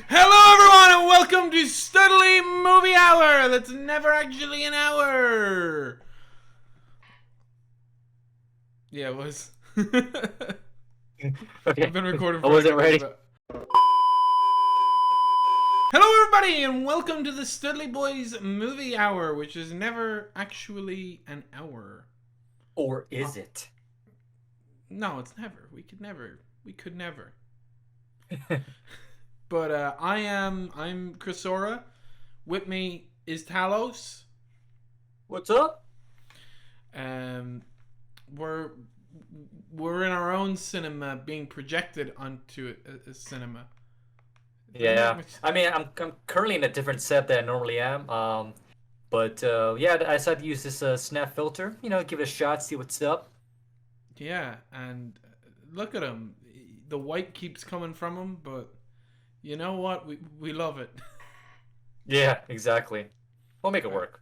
Hello, everyone, and welcome to Studley Movie Hour. That's never actually an hour. Yeah, it was. Okay, I've been recording I for like wasn't ready. Hello, everybody, and welcome to the Studley Boys Movie Hour, which is never actually an hour. Or is it? No, it's never. We could never. We could never. But I'm Chrisora. With me is Talos. What's up? Um, we're in our own cinema being projected onto a cinema. Yeah, I mean, I'm currently in a different set than I normally am. But yeah, I decided to use this snap filter. Give it a shot, see what's up. Yeah, and look at him. The white keeps coming from him, but you know what? We love it. Yeah, exactly. We'll make it work.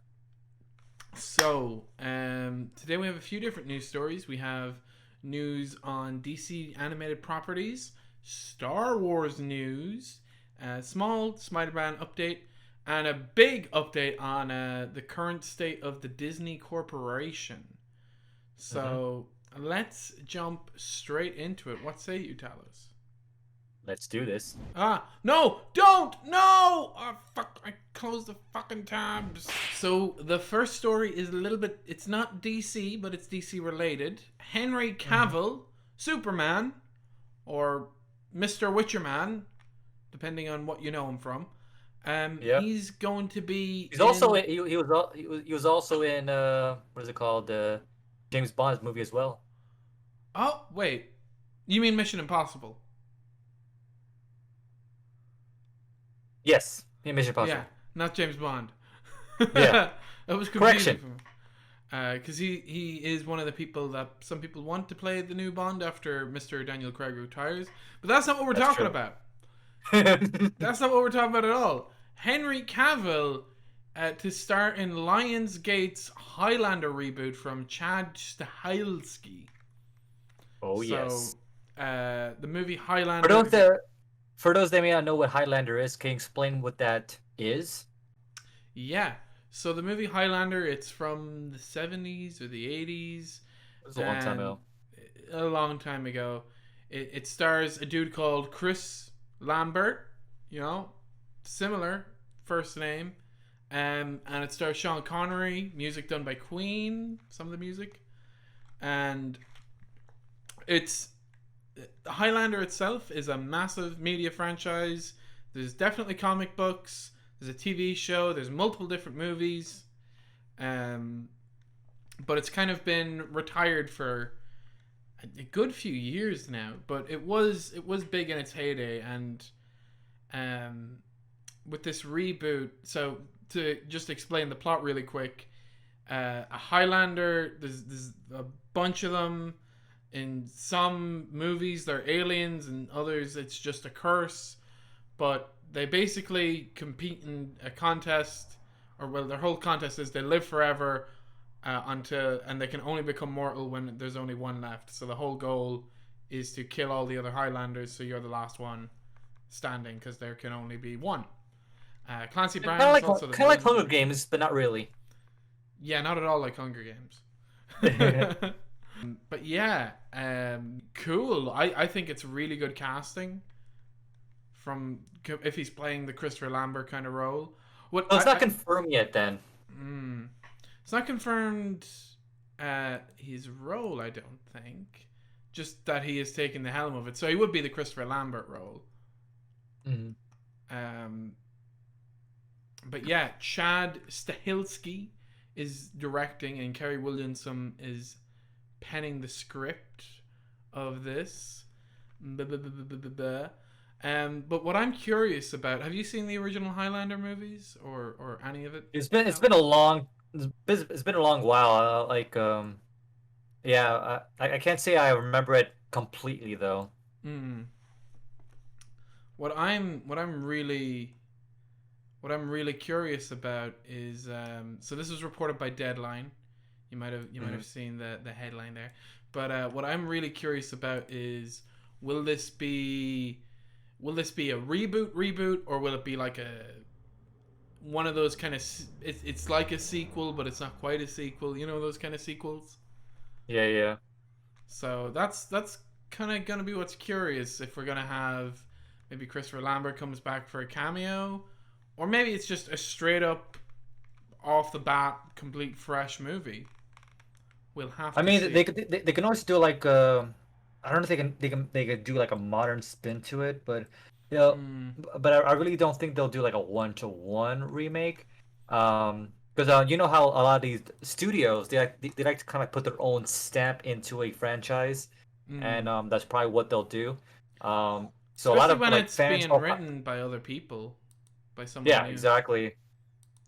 So, today we have a few different news stories. We have news on DC animated properties, Star Wars news, a small SpiderMan update, and a big update on the current state of the Disney Corporation. So, let's jump straight into it. What say you, Talos? Let's do this. No, don't, no! Oh, fuck, I closed the fucking tabs. So, the first story is a little bit, it's not DC, but it's DC related. Henry Cavill, Superman, or Mr. Witcherman, depending on what you know him from. Yeah. He's going to be. He's also he was also in what is it called? James Bond's movie as well. Oh, wait. You mean Mission Impossible? Yes, Mission Impossible. Yeah, not James Bond. Yeah. That was confusing Correction. for me. Because he is one of the people that some people want to play the new Bond after Mr. Daniel Craig retires. But that's not what we're That's talking true. about. That's not what we're talking about at all. Henry Cavill to star in Lionsgate's Highlander reboot from Chad Stahelski. Oh yes. The movie For Highlander. those that may not know what Highlander is, can you explain what that is? Yeah. So the movie Highlander, it's from the 70s or the 80s. It was a long time ago. A long time ago. It stars a dude called Chris Lambert, similar first name. And it stars Sean Connery, music done by Queen, some of the music. And it's Highlander itself is a massive media franchise. There's definitely comic books. There's a TV show. There's multiple different movies. But it's kind of been retired for a good few years now. But it was big in its heyday, and with this reboot. So to just explain the plot really quick, a Highlander. There's a bunch of them. In some movies, they're aliens, and others, it's just a curse. But they basically compete in a contest, or well, their whole contest is they live forever and they can only become mortal when there's only one left. So the whole goal is to kill all the other Highlanders, so you're the last one standing, because there can only be one. Clancy Brown is also kind of like Hunger Games, but not really. Yeah, not at all like Hunger Games. But yeah, cool. I think it's really good casting. From if he's playing the Christopher Lambert kind of role. Well, it's not confirmed yet. Then it's not confirmed his role. I don't think. Just that he is taking the helm of it, so he would be the Christopher Lambert role. But yeah, Chad Stahelski is directing, and Kerry Williamson is penning the script of this. But what I'm curious about, have you seen the original Highlander movies or any of it? It's been a long while. I can't say I remember it completely though. What I'm really curious about is so this was reported by Deadline. You might have seen the headline there. But what I'm really curious about is will will this be a reboot, or will it be like a one of those kind of it's like a sequel, but it's not quite a sequel. You know, those kind of sequels. Yeah, yeah. So that's kind of gonna be what's curious, if we're gonna have maybe Christopher Lambert comes back for a cameo, or maybe it's just a straight up, off the bat, complete fresh movie. We'll have. I to mean, see. they can always do like I don't know if they could do like a modern spin to it, but you know, but I really don't think they'll do like a one-to-one remake. Because you know how a lot of these studios they like to kind of put their own stamp into a franchise, and that's probably what they'll do. So Especially a lot of when like it's fans being written by other people, by someone yeah, new. exactly.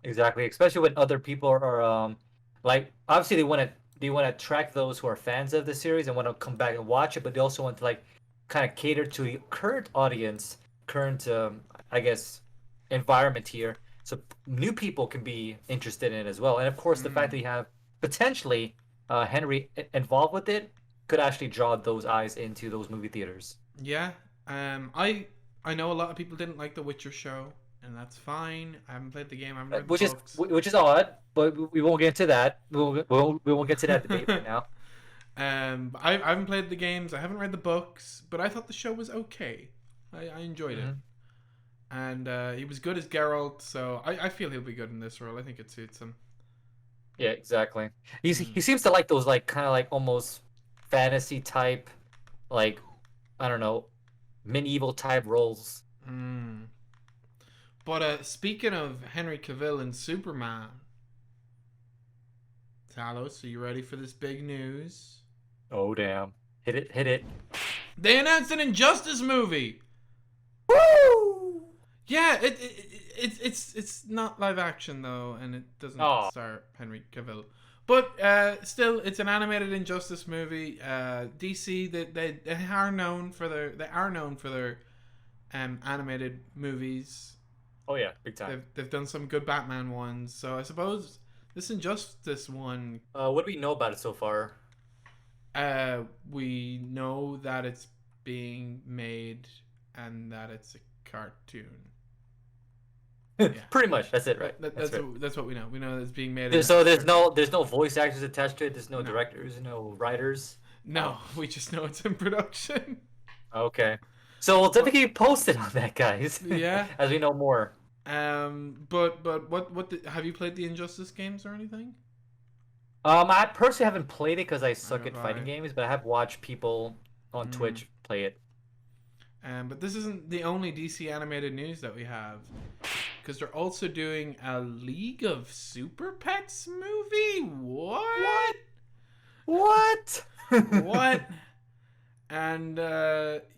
Exactly, especially when other people are like obviously they want to attract those who are fans of the series and want to come back and watch it, but they also want to like kind of cater to the current audience, current I guess environment here, so new people can be interested in it as well. And of course, the fact that you have potentially Henry involved with it could actually draw those eyes into those movie theaters. Yeah, I know a lot of people didn't like the Witcher show, and that's fine. I haven't played the game. I haven't read the books. Which is odd, but we won't get into that. We won't get to that debate right now. I haven't played the games. I haven't read the books, but I thought the show was okay. I enjoyed it, and he was good as Geralt. So I feel he'll be good in this role. I think it suits him. Yeah, exactly. He seems to like those like kind of like almost fantasy type, like I don't know, medieval type roles. But speaking of Henry Cavill and Superman, Talos, are you ready for this big news? Oh damn! Hit it! They announced an Injustice movie. Woo! Yeah, it's not live action though, and it doesn't star Henry Cavill. But still, it's an animated Injustice movie. DC they are known for their animated movies. Oh yeah, big time. They've done some good Batman ones, so I suppose this Injustice one. What do we know about it so far? We know that it's being made and that it's a cartoon. Yeah. Pretty much, that's it, right? That's what we know. We know that it's being made. So there's no voice actors attached to it. There's no directors, no writers. No, we just know it's in production. Okay. So we'll definitely keep posted on that, guys. Yeah. As we know more. But what have you played the Injustice games or anything? I personally haven't played it because I suck at fighting games, but I have watched people on Twitch play it. But this isn't the only DC animated news that we have, because they're also doing a League of Super Pets movie. What? What? And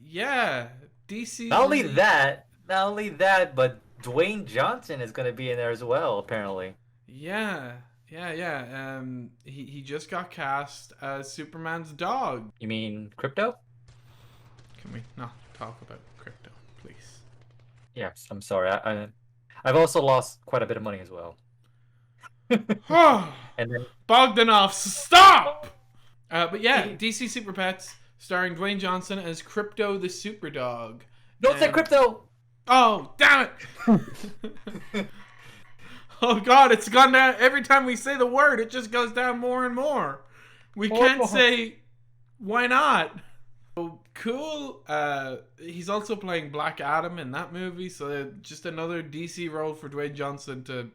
yeah, DC. Not only that, but Dwayne Johnson is going to be in there as well, apparently. Yeah. He just got cast as Superman's dog. You mean Crypto? Can we not talk about crypto, please? Yes, I'm sorry. I've also lost quite a bit of money as well. And then Bogdanov, stop! But yeah, DC Super Pets, starring Dwayne Johnson as Crypto the Super Dog. Don't say Crypto! Oh, damn it! Oh god, it's gone down. Every time we say the word, it just goes down more and more. We can't say, why not? Oh, cool. He's also playing Black Adam in that movie, so just another DC role for Dwayne Johnson to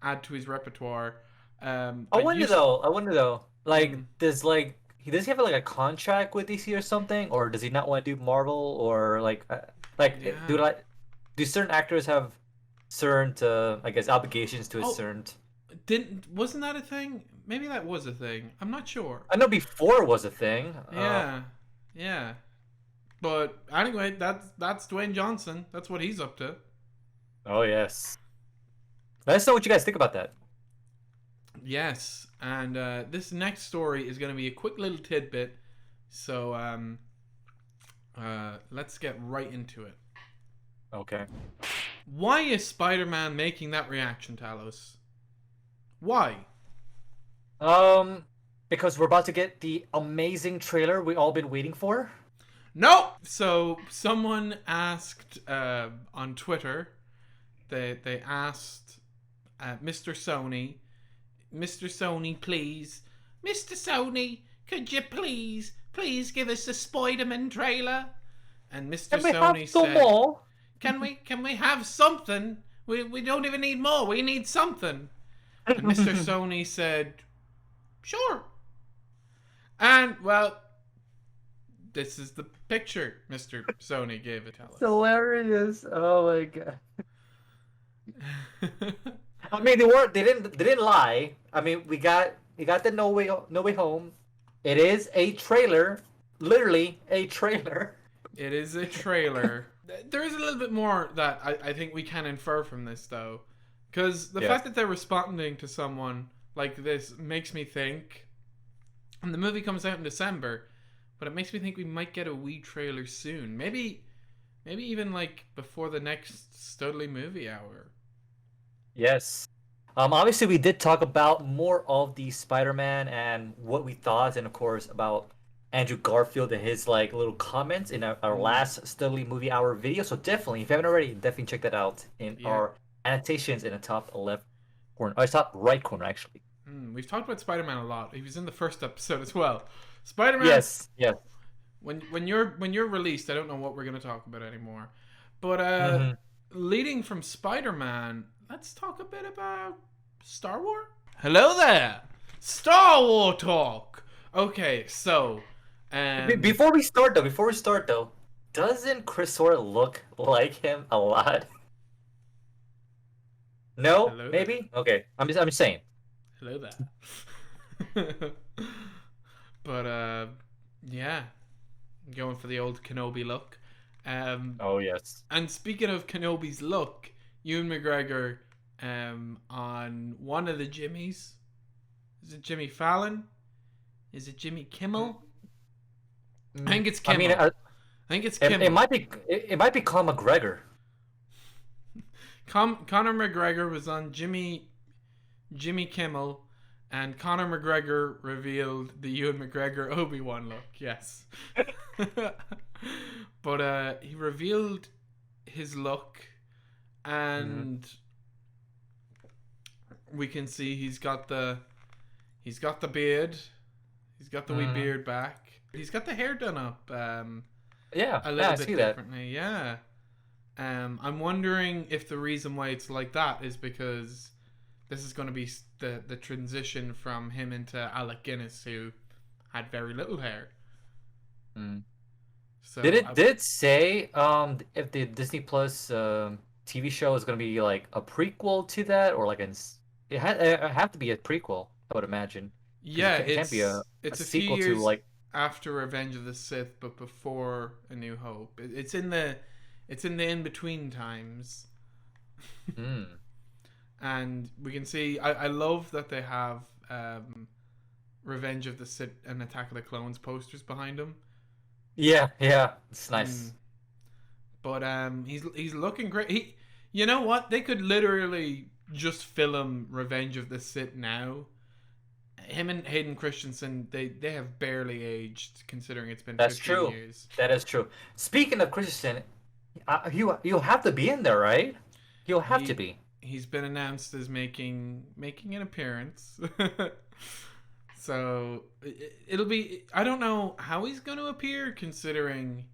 add to his repertoire. I wonder though, like, does he have like a contract with DC or something, or does he not want to do Marvel, or do certain actors have certain I guess obligations to a certain? Wasn't that a thing? Maybe that was a thing. I'm not sure. I know before it was a thing. Yeah. But anyway, that's Dwayne Johnson. That's what he's up to. Oh yes. Let us know what you guys think about that. Yes, and this next story is going to be a quick little tidbit. So let's get right into it. Okay. Why is Spider-Man making that reaction, Talos? Why? Because we're about to get the amazing trailer we all been waiting for. Nope. So someone asked on Twitter. They asked Mr. Sony, please, Mr. Sony, could you please give us a SpiderMan trailer? And Mr. Sony said, more? Can we have something? We don't even need more. We need something. And Mr. Sony said, sure. And well, this is the picture Mr. Sony gave it to us. Hilarious! Oh my god. I mean, they didn't lie. I mean, we got the No Way Home. It is a trailer, literally a trailer. It is a trailer. There is a little bit more that I think we can infer from this, though. Because the fact that they're responding to someone like this makes me think... And the movie comes out in December, but it makes me think we might get a wee trailer soon. Maybe even, like, before the next Studley movie hour. Yes. Obviously, we did talk about more of the Spider-Man and what we thought, and of course, about Andrew Garfield and his like little comments in our last Studley movie hour video. So definitely, if you haven't already, definitely check that out in our annotations in the top left corner, or top right corner actually. We've talked about Spider-Man a lot. He was in the first episode as well. Spider-Man. Yes. When you're released, I don't know what we're gonna talk about anymore. But leading from Spider-Man, let's talk a bit about Star Wars. Hello there, Star Wars talk. Okay, so. Before we start though, doesn't Chrisora look like him a lot? No, Hello maybe. There. Okay, I'm just saying. Hello there. But yeah, going for the old Kenobi look. Oh yes. And speaking of Kenobi's look, Ewan McGregor, on one of the Jimmys. Is it Jimmy Fallon? Is it Jimmy Kimmel? I think it's Kimmel. I think it's Kimmel. It might be Conor McGregor. Conor McGregor was on Jimmy Kimmel, and Conor McGregor revealed the Ewan McGregor Obi-Wan look. Yes. But he revealed his look, and we can see he's got the beard. He's got the wee beard back. He's got the hair done up. A little bit differently. Yeah. I'm wondering if the reason why it's like that is because this is going to be the transition from him into Alec Guinness, who had very little hair. So did it say if the Disney Plus TV show is going to be like a prequel to that, or like it have to be a prequel, I would imagine. Yeah, it can't be a sequel to like after Revenge of the Sith, but before A New Hope. It's in the in between times. And we can see I love that they have Revenge of the Sith and Attack of the Clones posters behind him. Yeah, it's nice. But he's looking great. You know what? They could literally just film Revenge of the Sith now. Him and Hayden Christensen, they have barely aged, considering it's been 15 years. That is true. Speaking of Christensen, you'll have to be in there, right? You'll have to be. He's been announced as making an appearance. So it'll be. I don't know how he's going to appear, considering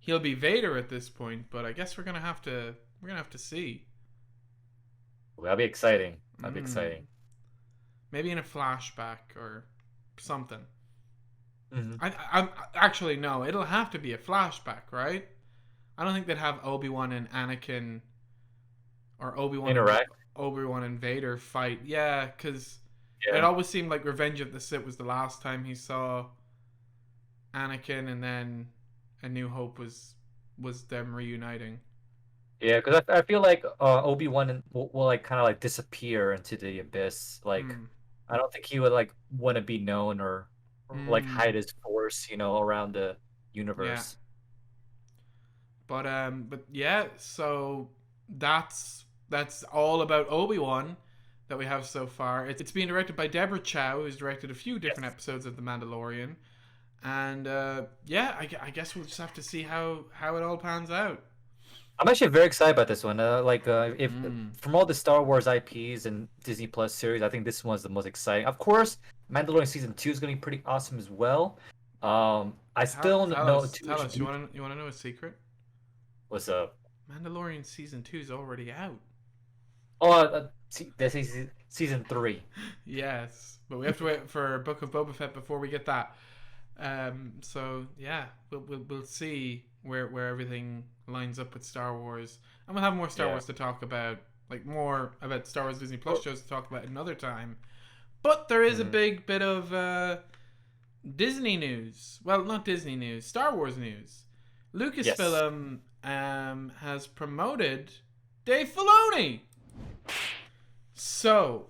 he'll be Vader at this point. But I guess we're gonna have to see. Well, that'll be exciting. That'll be exciting. Maybe in a flashback or something. I'm actually no. It'll have to be a flashback, right? I don't think they'd have Obi-Wan and Anakin, or Obi-Wan and Vader fight. Yeah, because it always seemed like Revenge of the Sith was the last time he saw Anakin, and then A New Hope was them reuniting. Yeah, because I feel like Obi-Wan will like kind of like disappear into the abyss. Like, I don't think he would like want to be known or like hide his force, around the universe. Yeah. But yeah, so that's all about Obi-Wan that we have so far. It's being directed by Deborah Chow, who's directed a few different episodes of The Mandalorian, And yeah, I guess we'll just have to see how it all pans out. I'm actually very excited about this one. If Mm. from all the Star Wars IPs and Disney Plus series, I think this one's the most exciting. Of course, Mandalorian season 2 is going to be pretty awesome as well. I still don't know too Tell much us. You wanna know a secret? what's up. Mandalorian season 2 is already out. Oh, this is season 3. Yes, but we have to wait for Book of Boba Fett before we get that. So yeah, we'll see where everything lines up with Star Wars, and we'll have more Star Yeah. Wars to talk about, like more about Star Wars Disney Plus shows to talk about another time. But there is a Mhm. big bit of Disney news. Well, not Disney news, Star Wars news. Yes. Lucasfilm has promoted Dave Filoni. So,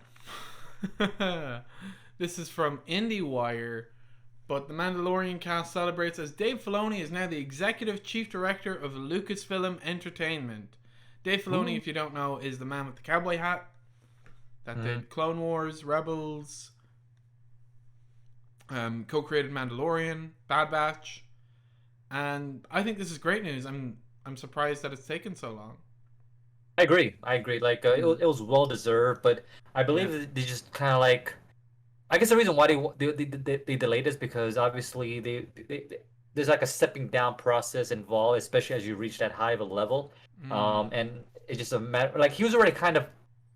this is from IndieWire, but the Mandalorian cast celebrates as Dave Filoni is now the executive chief director of Lucasfilm Entertainment. Dave Filoni, Ooh. if you don't know, is the man with the cowboy hat that Mhm. did Clone Wars, Rebels, co-created Mandalorian, Bad Batch, and I think this is great news. I'm surprised that it's taken so long. I agree. I agree. Like Mm. it was well deserved, but I Yeah. believe that they just kind of like. I guess the reason why they delayed is because obviously there's like a stepping down process involved, especially as you reach that high of a level. Mm. And it's just a matter like he was already kind of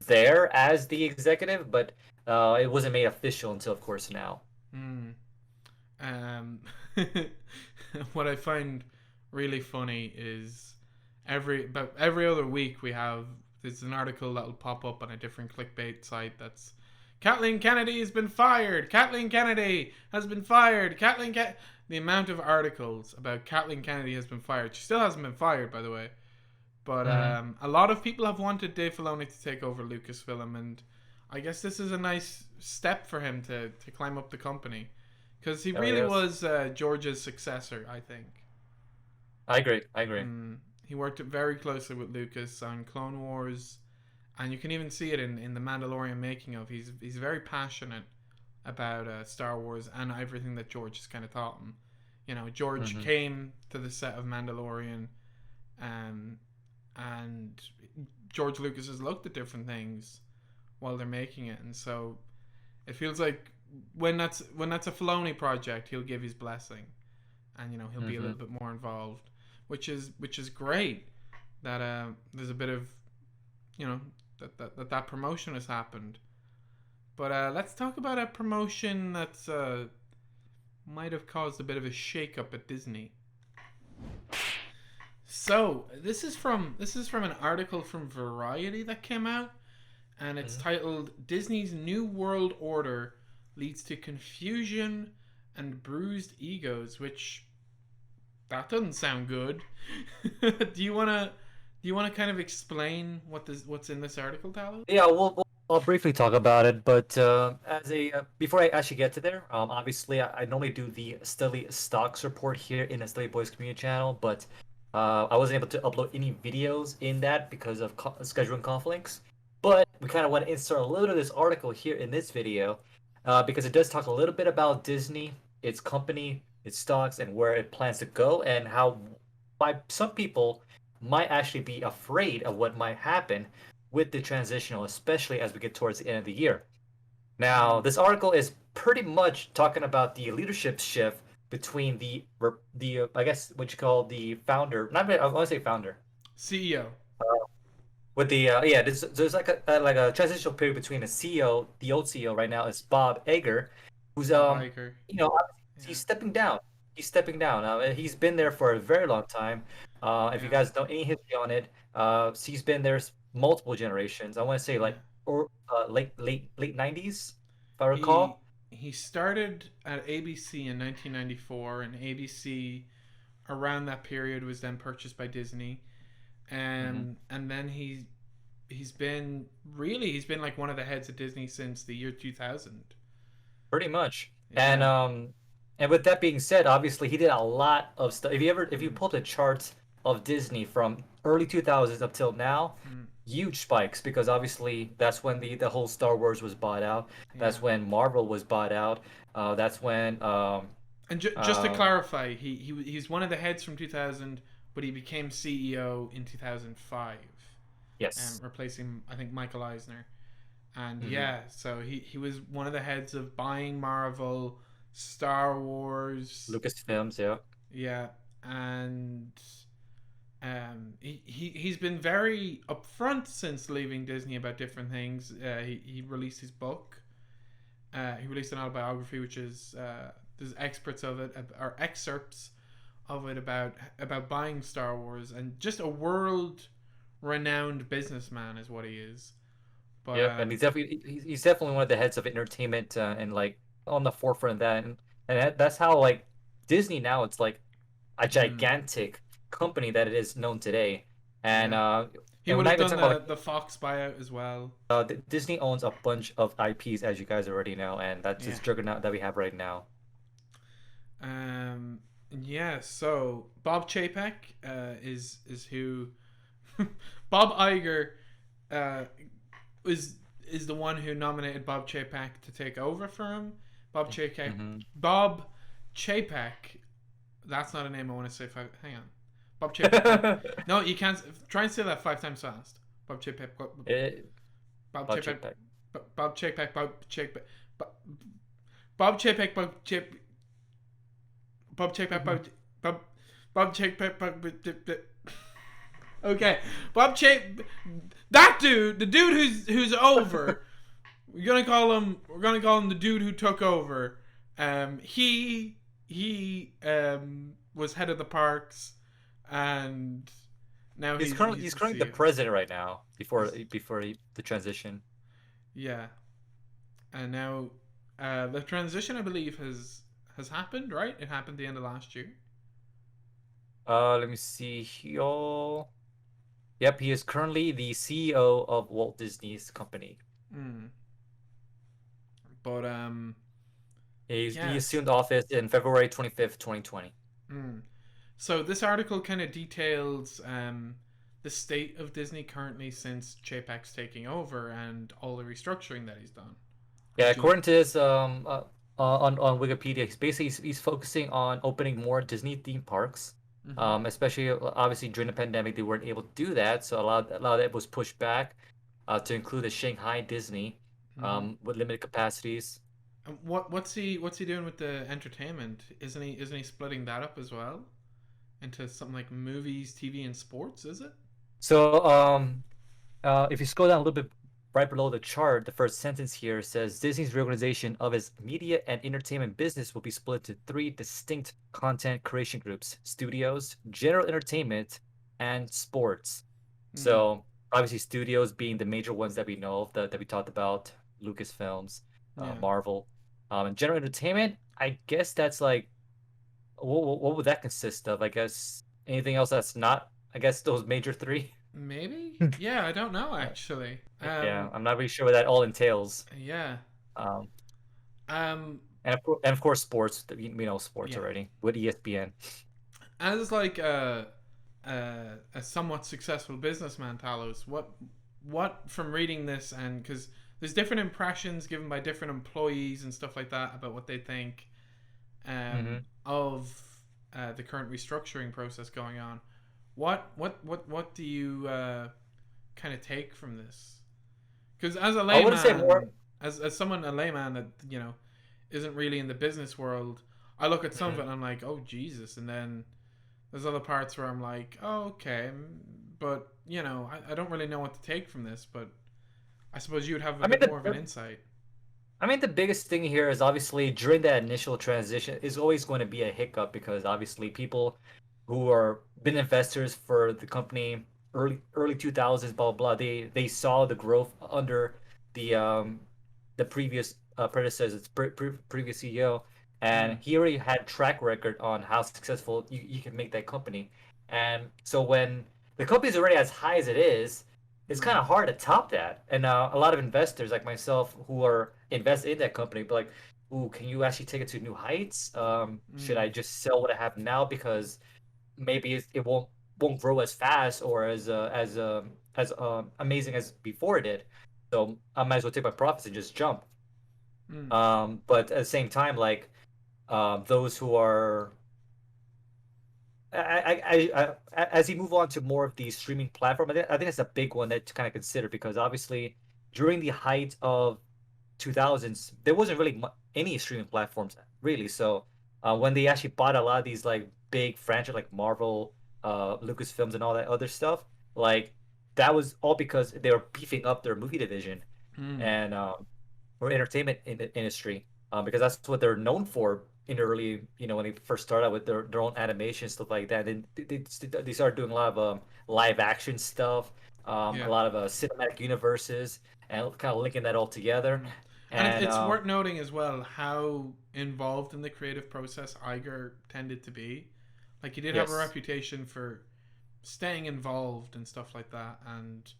there as the executive, but it wasn't made official until, of course, now. Mm. Um, what I find really funny is every other week there's an article that'll pop up on a different clickbait site that's Kathleen Kennedy has been fired. Kathleen Kennedy has been fired. The amount of articles about Kathleen Kennedy has been fired. She still hasn't been fired, by the way. But Hmm. a lot of people have wanted Dave Filoni to take over Lucasfilm, and I guess this is a nice step for him to climb up the company because he Oh really yes, was George's successor, I think. I agree. I agree. He worked very closely with Lucas on Clone Wars, and you can even see it in the Mandalorian making of. He's very passionate about Star Wars and everything that George has kind of taught him. You know, George Hmm. came to the set of Mandalorian, um, and George Lucas has looked at different things while they're making it, and so it feels like when that's a Filoni project, he'll give his blessing, and he'll be a Hmm. little bit more involved, which is great. That there's a bit of that promotion has happened. But let's talk about a promotion that's might have caused a bit of a shake-up at Disney. So this is from an article from Variety that came out, and it's Hmm. titled "Disney's New World Order Leads to Confusion and Bruised Egos," which that doesn't sound good. Do you wanna kind of explain what's in this article, Talos? Yeah, I'll briefly talk about it, but as a before I actually get to there, obviously I normally do the Steady Stocks report here in the Steady Boys community channel, but I wasn't able to upload any videos in that because of scheduling conflicts. But we kind of want to insert a little bit of this article here in this video, because it does talk a little bit about Disney, its company, its stocks, and where it plans to go, and how why some people might actually be afraid of what might happen with the transitional, especially as we get towards the end of the year. Now, Mm. this article is pretty much talking about the leadership shift between the I guess what you call the founder. Not really, I want to say founder. CEO. With the yeah, there's like a transitional period between the CEO, the old CEO right now is Bob Iger, who's Bob Iger. he's Yeah. stepping down. He's stepping down. He's been there for a very long time. If you Yeah. guys know any history on it, he's been there multiple generations. I want to say Yeah. like or late 90s, if I He recall. he started at ABC in 1994, and ABC around that period was then purchased by Disney, Hmm. and then he's been like one of the heads of Disney since the year 2000. Pretty much. Yeah. And with that being said, obviously he did a lot of stuff. If you Mm, pull up the charts of Disney from early 2000s up till now, mm, huge spikes because obviously that's when the whole Star Wars was bought out. yeah. That's when Marvel was bought out. That's when And just to clarify, he's one of the heads from 2000, but he became CEO in 2005, Yes. replacing I think Michael Eisner. And Hmm. yeah, so he was one of the heads of buying Marvel, Star Wars, Lucasfilms, yeah. yeah, and he's been very upfront since leaving Disney about different things. He released his book. He released an autobiography, which is there's experts of it or excerpts of it about buying Star Wars, and just a world renowned businessman is what he is. But Yep, and he's definitely one of the heads of entertainment and like on the forefront of that, and that's how like Disney now it's like a mm, gigantic company that it is known today, and yeah, uh, he and we're would not have even done talking about the Fox buyout as well. Disney owns a bunch of IPs as you guys already know, and that's Yeah. this juggernaut that we have right now. Um. Yeah. So Bob Chapek is who Bob Iger uh, is is the one who nominated Bob Chapek to take over for him. Bob Chapek. Mm-hmm. Bob Chapek. That's not a name I want to say. Hang on. Bob Chapek. No, you can't. Try and say that 5 times fast. Bob Chapek. it, Bob Bob Chapek. Chapek. Bob Chapek. Bob Chapek. Bob Chapek. Bob Chapek. Bob Chapek. Bob. Bob Chapek. Bob. Okay, Bob Chapek. That dude, the dude who's over. We're gonna call him the dude who took over. He was head of the parks, and now He's he's the currently the CEO. president right now He's the transition. yeah, and now the transition I believe has happened. Right, it happened the end of last year. Let me see here. Yep, he is currently the CEO of Walt Disney's company. Mm. But He yes. assumed office in February 25th, 2020. Mm. So this article kind of details the state of Disney currently since Chapek's taking over and all the restructuring that he's done. Yeah, Would you? according to this, on Wikipedia, he's focusing on opening more Disney theme parks. Mm-hmm. Especially obviously during the pandemic, they weren't able to do that, so a lot of that was pushed back, to include the Shanghai Disney, Mm-hmm. with limited capacities. What's he doing with the entertainment? Isn't he splitting that up as well into something like movies, TV, and sports? Is it? So, if you scroll down a little bit right below the chart, the first sentence here says Disney's reorganization of its media and entertainment business will be split to three distinct content creation groups: studios, general entertainment, and sports. Mm. So, obviously, studios being the major ones that we know of, that we talked about, Lucasfilms, Yeah. Marvel. And general entertainment, I guess that's like, what would that consist of? I guess anything else that's not, I guess, those major three. Maybe. Yeah. I don't know actually. Yeah, I'm not really sure what that all entails. Yeah. Um, Um. and of course, sports. We know sports Yeah. already with ESPN. As like a somewhat successful businessman, Talos, what from reading this, and because there's different impressions given by different employees and stuff like that about what they think Hmm. of the current restructuring process going on. What do you kind of take from this? Because as a I wouldn't say more. layman, as someone a layman that isn't really in the business world, I look at some of it Mhm. and I'm like, oh Jesus, and then there's other parts where I'm like, oh okay, but I don't really know what to take from this, but I suppose you would have a I mean, bit more of an insight. the biggest thing here is obviously during that initial transition is always going to be a hiccup because obviously people who are been investors for the company early 2000s, blah blah blah, they saw the growth under the previous predecessors, previous CEO, and Mm, he already had track record on how successful you can make that company. And so when the company's already as high as it is, it's kind mm, of hard to top that. And a lot of investors like myself who are invested in that company, but like, ooh, can you actually take it to new heights? Should mm, I just sell what I have now because maybe it won't grow as fast or as amazing as before it did. So I might as well take my profits and just jump. mm, But at the same time, like those who are as you move on to more of the streaming platform, I think it's a big one that to kind of consider because obviously during the height of 2000s, there wasn't really any streaming platforms really. So when they actually bought a lot of these like big franchise like Marvel, Lucasfilms, and all that other stuff, like that was all because they were beefing up their movie division Mm. and or entertainment industry because that's what they're known for in the early, when they first started out with their own animation stuff like that. And they started doing a lot of live action stuff, a Yeah. lot of cinematic universes, and kind of linking that all together. Mm. And And it's worth noting as well how involved in the creative process Iger tended to be. Like he did have a yes, reputation for staying involved and stuff like that. And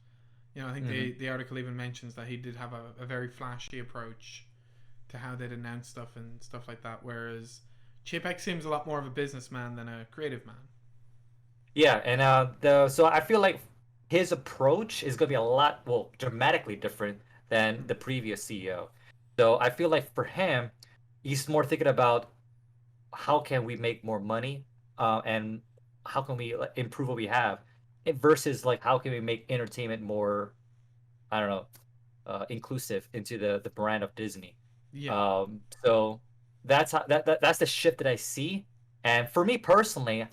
I think hmm the article even mentions that he did have a very flashy approach to how they'd announce stuff and stuff like that. Whereas Chapek seems a lot more of a businessman than a creative man. yeah, and the so I feel like his approach is gonna be a lot, well, dramatically different than Mm. the previous CEO. So I feel like for him, he's more thinking about how can we make more money, and how can we like, improve what we have, versus like how can we make entertainment more, I don't know, inclusive into the brand of Disney. Yeah. So that's the shift that I see. And for me personally,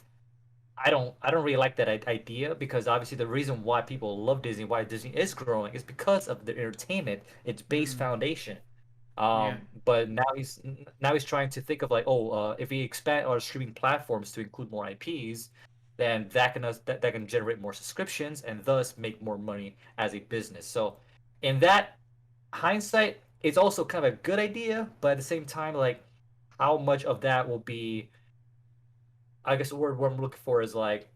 I don't really like that idea because obviously the reason why people love Disney, why Disney is growing, is because of the entertainment, its base Mm. foundation. Yeah. But now he's trying to think of like, oh, if we expand our streaming platforms to include more IPs, then that can generate more subscriptions and thus make more money as a business. So, in that hindsight, it's also kind of a good idea, but at the same time, like, how much of that will be? I guess the word what I'm looking for is like,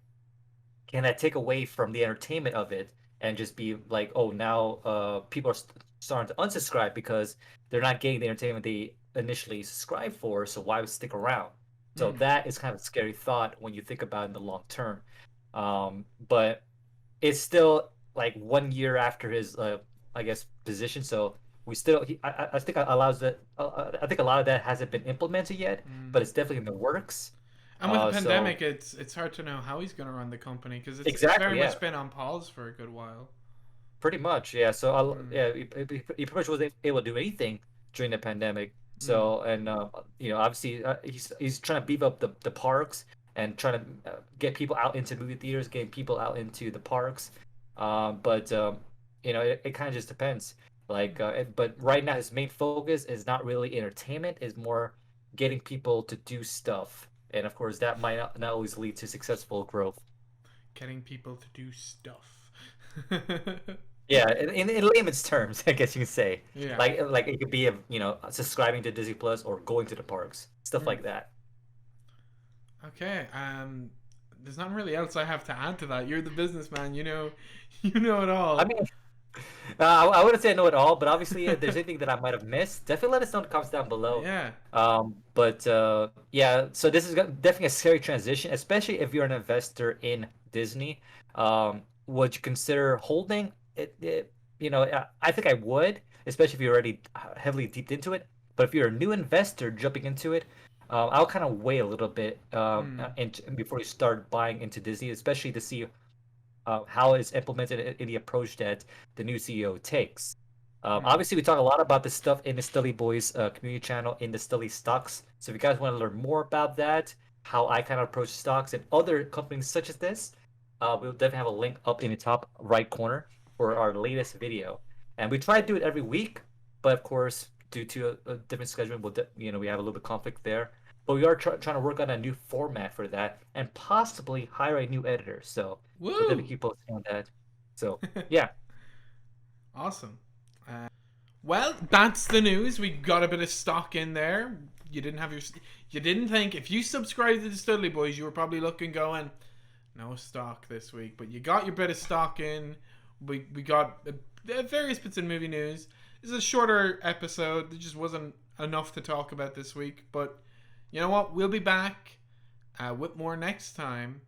can that take away from the entertainment of it and just be like, oh, now people are starting to unsubscribe because they're not getting the entertainment they initially subscribed for, so why would stick around? So Mm. that is kind of a scary thought when you think about it in the long term. But it's still like 1 year after his, I guess, position, so we still, I think allows that, I think a lot of that hasn't been implemented yet, but Mm. it's definitely in the works. And with the So pandemic, it's hard to know how he's going to run the company because it's very exactly, yeah. much been on pause for a good while. Pretty much, yeah. So, Mm. yeah, he pretty much was able to do anything during the pandemic. Mm. So, and obviously, he's trying to beef up the parks and trying to get people out into movie theaters, getting people out into the parks. But it kind of just depends. Like, but right now, his main focus is not really entertainment; is more getting people to do stuff. And of course, that might not always lead to successful growth. Getting people to do stuff. Yeah, in layman's terms, I guess you could say, Yeah. like it could be subscribing to Disney Plus or going to the parks, stuff Mm. like that. Okay. There's not really else I have to add to that. You're the businessman. You know it I all. mean, I wouldn't say I know it all, but obviously, if there's anything that I might have missed, definitely let us know in the comments down below. Yeah. But yeah, so this is definitely a scary transition, especially if you're an investor in Disney. Would you consider holding it? I think I would, especially if you're already heavily deep into it. But if you're a new investor jumping into it, I'll kind of wait a little bit Mm. before you start buying into Disney, especially to see how it's implemented in the approach that the new CEO takes. Mm. Obviously, we talk a lot about this stuff in the Stully Boys community channel in the Stully Stocks. So if you guys want to learn more about that, how I kind of approach stocks and other companies such as this, we'll definitely have a link up in the top right corner for our latest video. And we try to do it every week, but of course, due to a different schedule, we have a little bit of conflict there. But we are trying to work on a new format for that and possibly hire a new editor. So we'll definitely Woo! keep posting on that. So yeah, Awesome. Well, that's the news. We got a bit of stock in there. You didn't have your. You didn't think if you subscribed to the Studley Boys, you were probably looking going, no stock this week. But you got your bit of stock in. We got various bits of movie news. This is a shorter episode. There just wasn't enough to talk about this week. But you know what? We'll be back with more next time.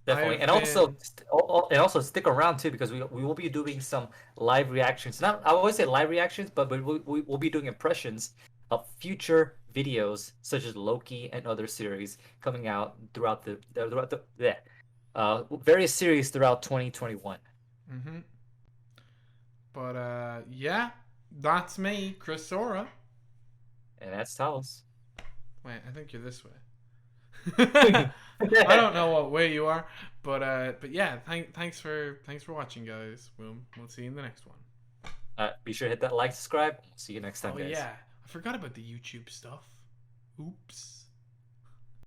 I definitely. have And also, been. stick around too because we will be doing some live reactions. Not I always say live reactions, but we'll be doing impressions of future videos such as Loki and other series coming out throughout various series throughout 2021. Mm-hmm. But yeah, that's me, Chrisora. And that's Talos. Wait, I think you're this way. I don't know what way you are, but yeah, thanks for watching, guys. We'll see you in the next one. Be sure to hit that like, subscribe. See you next time, Oh guys. yeah, I forgot about the YouTube stuff. Oops.